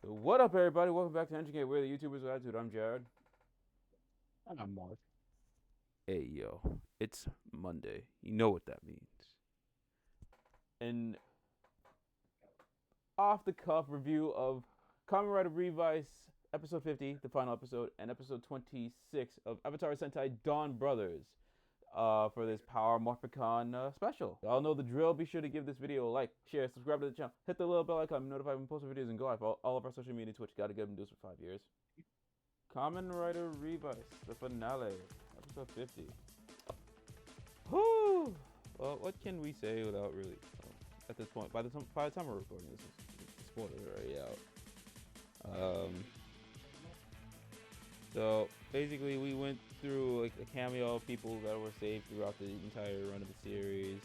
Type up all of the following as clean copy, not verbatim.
What up, everybody? Welcome back to Engine Gate. We're the YouTubers with Attitude. I'm Jared. And I'm Mark. Hey, yo. It's Monday. You know what that means. An off the cuff review of Kamen Rider Revice, episode 50, the final episode, and episode 26 of Avatar Sentai Donbrothers. For this Power Morphicon special. Y'all know the drill. Be sure to give this video a like, share, subscribe to the channel, hit the little bell icon, notify when we post videos, and go live all of our social media, Twitch. Gotta get them do this for 5 years. Kamen Rider Revice, the finale, episode 50. Whoo! Well, what can we say without really? At this point, by the time we're recording this, the spoilers are already out. So basically, we went through like a cameo of people that were saved throughout the entire run of the series.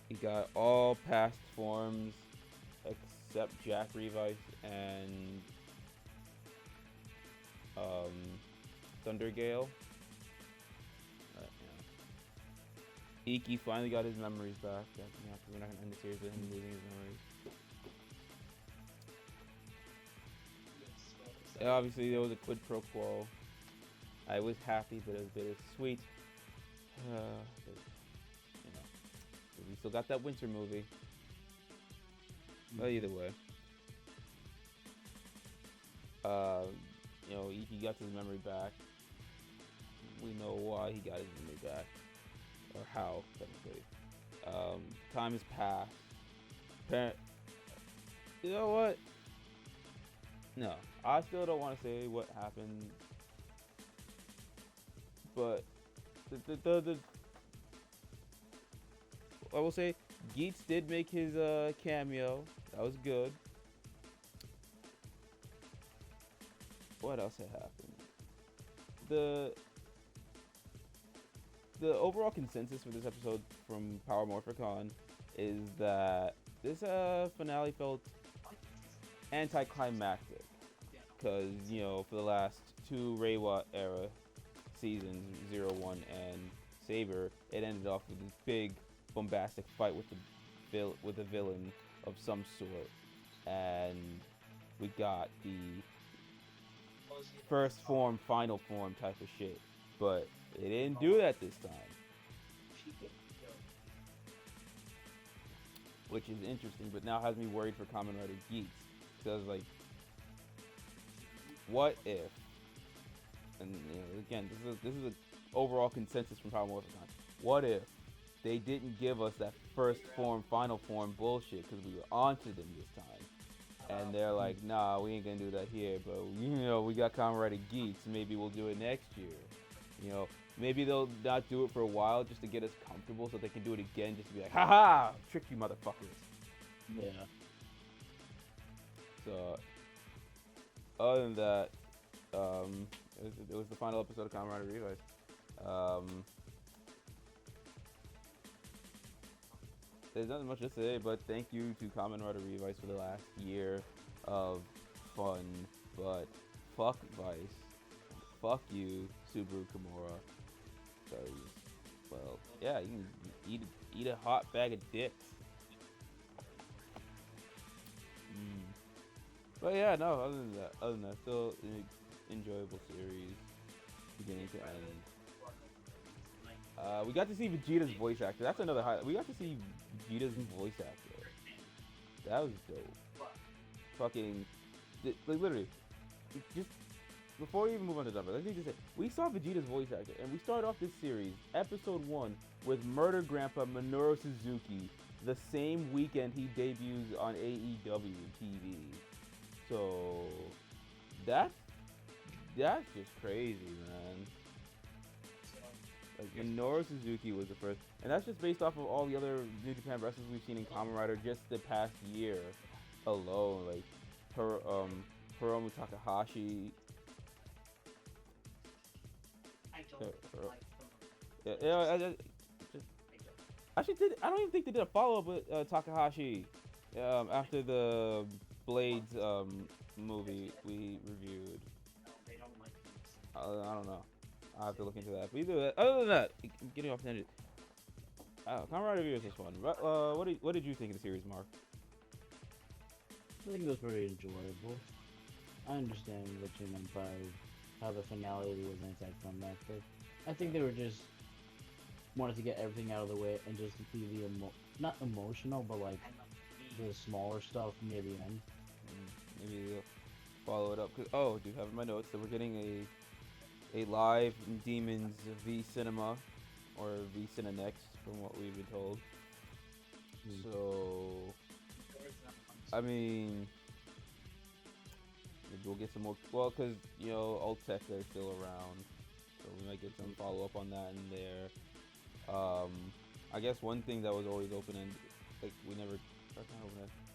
We got all past forms except Jack Revice and Thundergale. Iki finally got his memories back. We're not gonna end the series with him losing his memories. And obviously, there was a quid pro quo. I was happy, but it was bittersweet. But, you know, we still got that winter movie. But either way, Iki got his memory back. We know why he got his memory back, or how technically. Time has passed. You know what? No, I still don't want to say what happened, but the I will say Geets did make his cameo. That was good. What else had happened? The overall consensus for this episode from Power Morphicon is that this finale felt anticlimactic because for the last two Reiwa era seasons, 01 and Saber, it ended off with this big bombastic fight with a villain of some sort, and we got the first form, final form type of shit. But they didn't do that this time, which is interesting. But now has me worried for Kamen Rider Geeks because like, what if? And again, this is an overall consensus from Power Morphicon. What if they didn't give us that first form, final form bullshit because we were onto them this time, and they're like, nah, we ain't gonna do that here, but we got Kamen Rider Geeks. Maybe we'll do it next year. Maybe they'll not do it for a while just to get us comfortable so they can do it again just to be like, haha, trick you motherfuckers. Yeah. So, other than that, it was the final episode of Kamen Rider Revice. There's nothing much to say, but thank you to Kamen Rider Revice for the last year of fun. But fuck Vice. Fuck you, Subaru Kimura. Because, well, yeah, you can eat a hot bag of dicks. But yeah, no, other than that, still an enjoyable series, beginning to end. We got to see Vegeta's voice actor. That's another highlight. We got to see Vegeta's voice actor. That was dope. Fucking, like literally, just before we even move on to Dumbo, let's just say we saw Vegeta's voice actor, and we started off this series, episode 1, with Murder Grandpa Minoru Suzuki, the same weekend he debuts on AEW TV. So that's just crazy, man. Like Minoru Suzuki was the first, and that's just based off of all the other New Japan wrestlers we've seen in Kamen Rider just the past year alone. Like Hiromu Takahashi. I don't even think they did a follow up with Takahashi after the Blades movie we reviewed. I don't know. I have to look into that. But other than that, I'm getting off tangent. Kamen Rider review is this one. What did you think of the series, Mark? I think it was pretty enjoyable. I understand what you meant by how the finale was anticlimactic. I think they were just wanted to get everything out of the way and just to be the not emotional, but like the smaller stuff near the end. Maybe they'll follow it up. Cause, oh, do you have in my notes that we're getting a live Demons V Cinema or V Cinenext from what we've been told. So, I mean, maybe we'll get some more. Well, cause you know, Ultec are still around, so we might get some follow up on that in there. I guess one thing that was always open and like we never,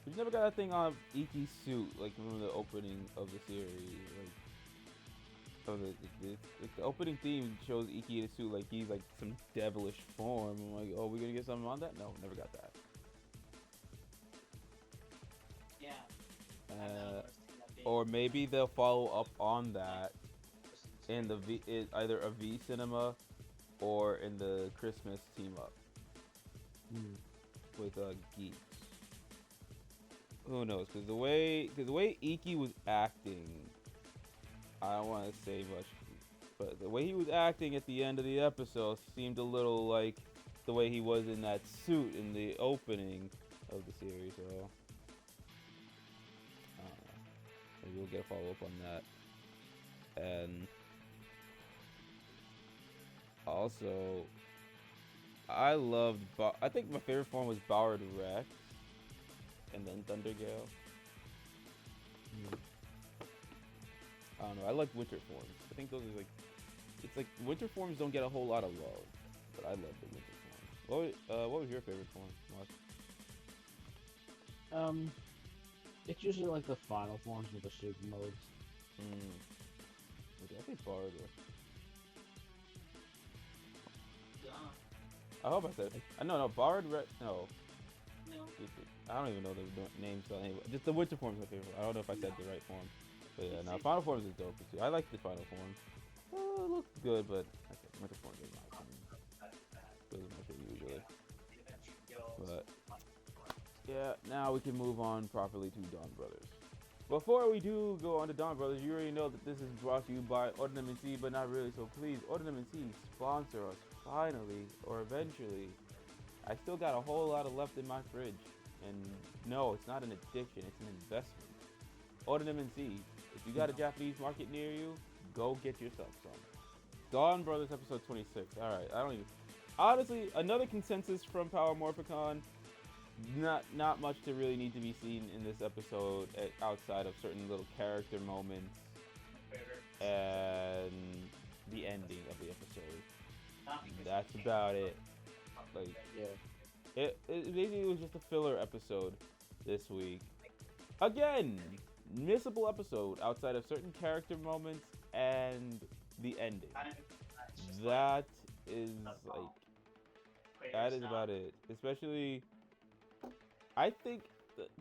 we never got that thing on Iki's suit. Like from the opening of the series, like. So the opening theme shows Iki in a suit like he's like some devilish form. I'm like, oh, we gonna get something on that? No, never got that. Or maybe they'll follow up on that in the either a V Cinema or in the Christmas team up with Geeks. Who knows? Because the way Iki was acting, I don't want to say much, but the way he was acting at the end of the episode seemed a little like the way he was in that suit in the opening of the series. So maybe we'll get a follow up on that. And also, I think my favorite form was Bauer Rex, and then Thundergale. I don't know. I like winter forms. I think those are like, it's like winter forms don't get a whole lot of love, but I love the winter forms. What was your favorite form, Mark? It's usually like the final forms with the super modes. Okay, I think Bard. I hope I said. No, Bard. No. I don't even know the names. So anyway, just the winter form is my favorite. I don't know if I said the right form. But yeah, now Final Forms is dope too. I like the Final Forms. It looks good, but I think Winter Forms is my opinion. Those are my favorite usually. But yeah, now we can move on properly to Donbrothers. Before we do go on to Donbrothers, you already know that this is brought to you by Ordinum & C, but not really. So please, Ordinum & C, sponsor us finally or eventually. I still got a whole lot of left in my fridge, and no, it's not an addiction; it's an investment. Ordinum & C. If you got a Japanese market near you, go get yourself some. Donbrothers episode 26. Alright, I don't even... Honestly, another consensus from Power Morphicon. Not much to really need to be seen in this episode outside of certain little character moments and the ending of the episode. That's about it. Like, yeah. It basically was just a filler episode this week. Again! Missable episode outside of certain character moments and the ending. That is about it. Especially, I think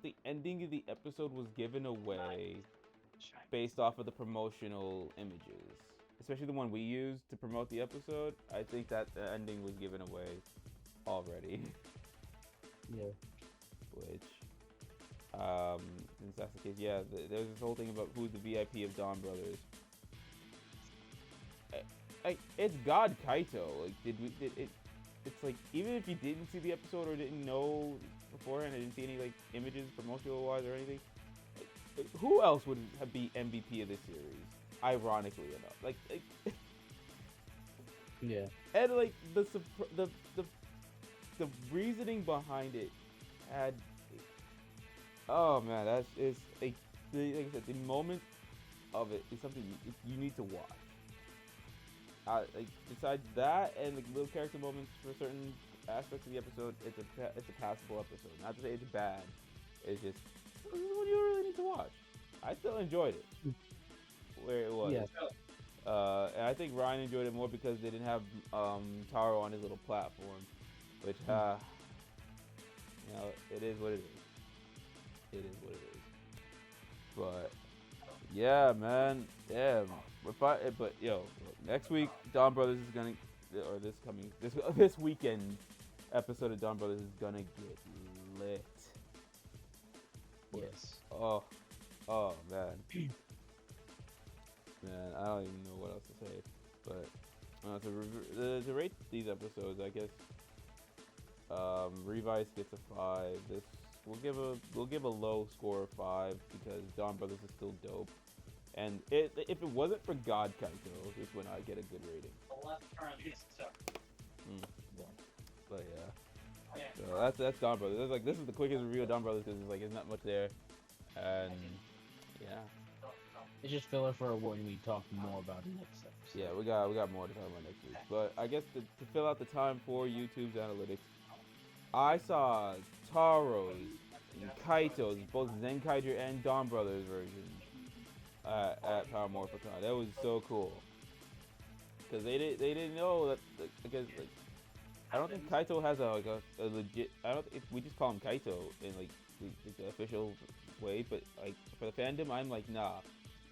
the ending of the episode was given away based off of the promotional images. Especially the one we used to promote the episode. I think that the ending was given away already. Yeah. Which... since that's the case, yeah, there's this whole thing about who's the VIP of Donbrothers. It's God Kaito. Like, it's like, even if you didn't see the episode or didn't know beforehand, I didn't see any, like, images, promotional-wise or anything, like, who else would be MVP of this series? Ironically enough. Like yeah. And, like, the reasoning behind it had... Oh man, like I said, the moment of it is something you need to watch. Like besides that and the little character moments for certain aspects of the episode, it's a passable episode. Not to say it's bad. It's just this is what you really need to watch. I still enjoyed it where it was. Yeah. And I think Ryan enjoyed it more because they didn't have Taro on his little platform, which you know, it is what it is. It is what it is. But yeah, man. Yeah. But yo, next week Donbrothers is gonna, or this weekend episode of Donbrothers is gonna get lit. Yeah. Yes. Oh man, man, I don't even know what else to say. But to rate these episodes, I guess Revice gets a 5. This we'll give a low score of 5 because Donbrothers is still dope. And if it wasn't for God Kaito, this one I'd get a good rating. Yeah. But yeah, so that's Donbrothers. This is the quickest review of Donbrothers because there's not much there, and yeah. It's just filler for when we talk more about it next episode. Yeah, we got more to talk about next week. But I guess to fill out the time for YouTube's analytics, I saw Taro's and Kaito's, both Zenkaiger and Donbrothers versions at Power Morphicon. That was so cool. Cause they didn't know that because I don't think Kaito has a legit. I don't. If we just call him Kaito in the official way, but like for the fandom, I'm like nah.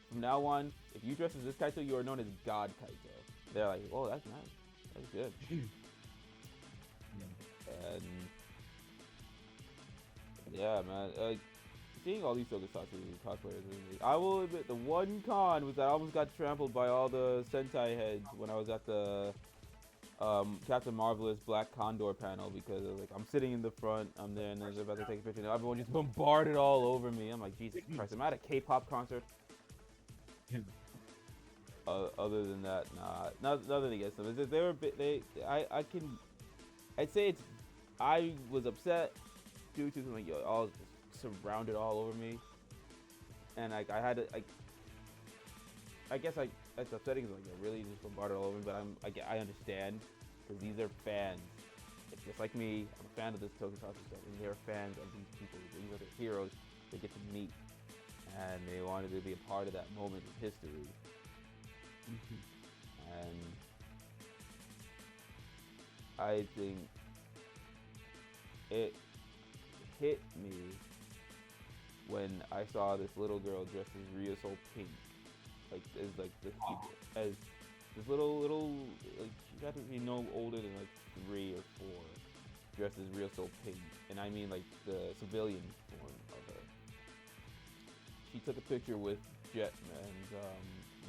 From now on, if you dress as this Kaito, you are known as God Kaito. They're like, oh, that's nice. That's good. And yeah, man. Seeing all these Tokusatsu cosplayers, I will admit the one con was that I almost got trampled by all the Sentai heads when I was at the Captain Marvelous Black Condor panel because I'm sitting in the front, I'm there, and they're about to take a picture, and everyone just bombarded all over me. I'm like, Jesus Christ, am I at a K-pop concert? Other than that, nah, nothing against them. They were I'd say I was upset due to them, all just surrounded all over me, and I had to, I guess it's upsetting because they're really just bombarded all over me, but I understand because these are fans. It's just like me. I'm a fan of this Tokusatsu stuff, and they're fans of these people. These are the heroes they get to meet, and they wanted to be a part of that moment of history. And I think it hit me when I saw this little girl dressed as Rhea Soul Pink, as this little she got to be no older than 3 or 4, dressed as Rhea Soul Pink, and I mean the civilian form of her. She took a picture with Jet and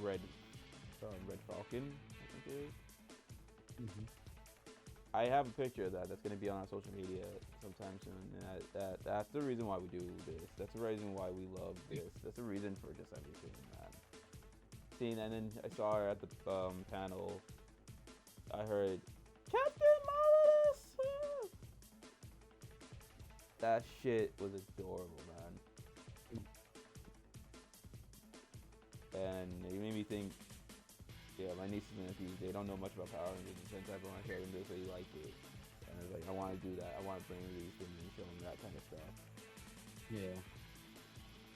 Red Falcon, I think it is. I have a picture of that that's going to be on our social media sometime soon, and that's the reason why we do this. That's the reason why we love this. That's the reason for just everything, man. And then I saw her at the panel. I heard, Captain Marvelous! That shit was adorable, man. And it made me think, yeah, my nieces and nephews, they don't know much about Power Rangers and Sentai, but when I showed them this, they liked it. And I was like, I want to do that. I want to bring these things and show them that kind of stuff. Yeah.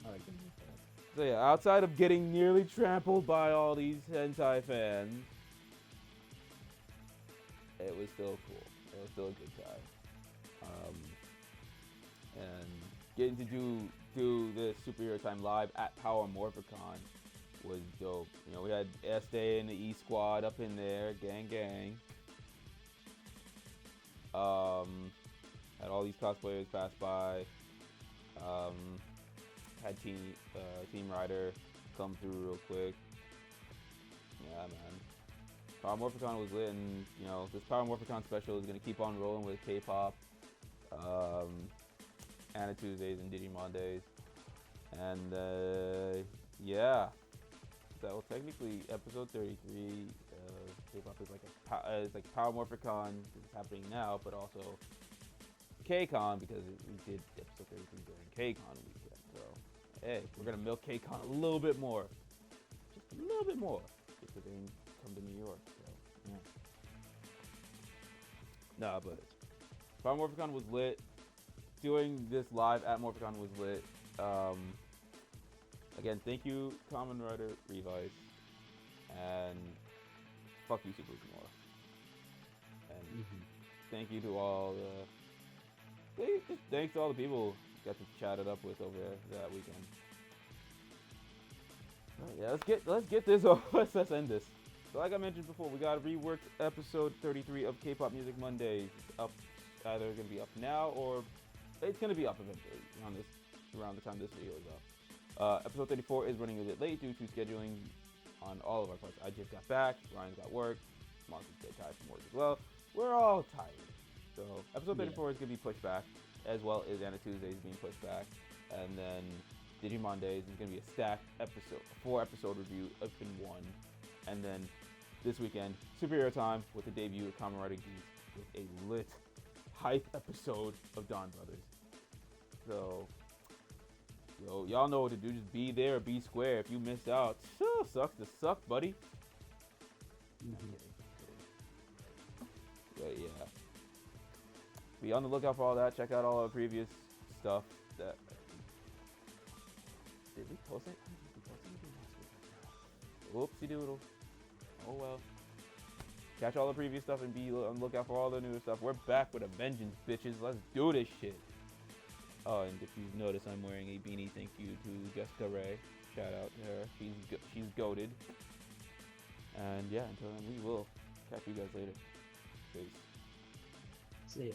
I like things like that. So yeah, outside of getting nearly trampled by all these Sentai fans, it was still cool. It was still a good time. And getting to do this Superhero Time live at Power Morphicon was dope. We had Estee and the E Squad up in there, gang. Had all these cosplayers pass by. Had Team Rider come through real quick. Yeah, man. Power Morphicon was lit, and this Power Morphicon special is gonna keep on rolling with K-pop, Anna Tuesdays and Digimon Days, and yeah. So technically, episode 33 K-pop is it's like Power Morphicon is happening now, but also K-Con because we did episode 33 during K-Con weekend. So hey, we're gonna milk K-Con a little bit more, just a little bit more, because they didn't come to New York. So yeah. Nah, but Power Morphicon was lit. Doing this live at Morphicon was lit. Again, thank you, Kamen Rider Revice, and fuck you, Super Kumar. And thank you to all thanks to all the people got to chat it up with over that weekend. Right, yeah, let's get this over. Let's end this. So like I mentioned before, we got a reworked episode 33 of K-Pop Music Mondays. It's up, either gonna be up now or it's gonna be up eventually on this around the time this video is up. Episode 34 is running a bit late due to scheduling on all of our parts. I just got back. Ryan's got work. Mark is dead tired from work as well. We're all tired. So episode 34 is going to be pushed back, as well as Anna Tuesdays being pushed back. And then Digimon Days is going to be a stacked episode, 4-episode review up in one. And then this weekend, Superhero Time with the debut of Kamen Rider Geese with a lit, hype episode of Donbrothers. So, yo, y'all know what to do. Just be there or be square. If you miss out, sucks to suck, buddy. But yeah, be on the lookout for all that. Check out all our previous stuff. That did we post it? Whoopsie doodle. Oh well. Catch all the previous stuff and be on the lookout for all the new stuff. We're back with a vengeance, bitches. Let's do this shit. Oh, and if you've noticed, I'm wearing a beanie. Thank you to Jessica Ray. Shout out to her. She's goated. And yeah, until then, we will catch you guys later. Peace. See ya.